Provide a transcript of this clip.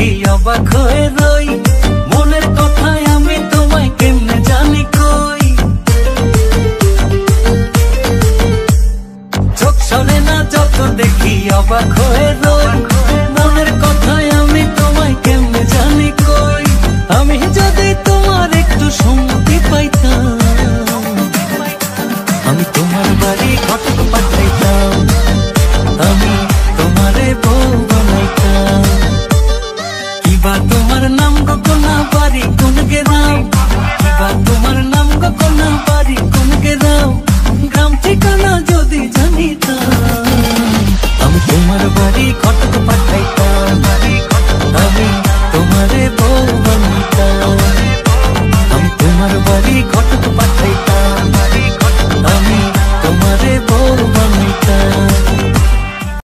দেখি অবাক হয়ে রই, মনের কথায় আমি তোমায় কেমনে জানি কই। চোখ সরে না যত দেখি অবাক হয়ে রই, মনের কথায় আমি তোমায় কেমনে জানি কই। আমি যদি তোমার একটু সম্মতি পাইতাম, আমি তোমার বাড়ি ঘটক পাঠাইতাম, আমি তোমারে বউ বানাইতাম। কিবা তোমার নাম গগনা বাড়ি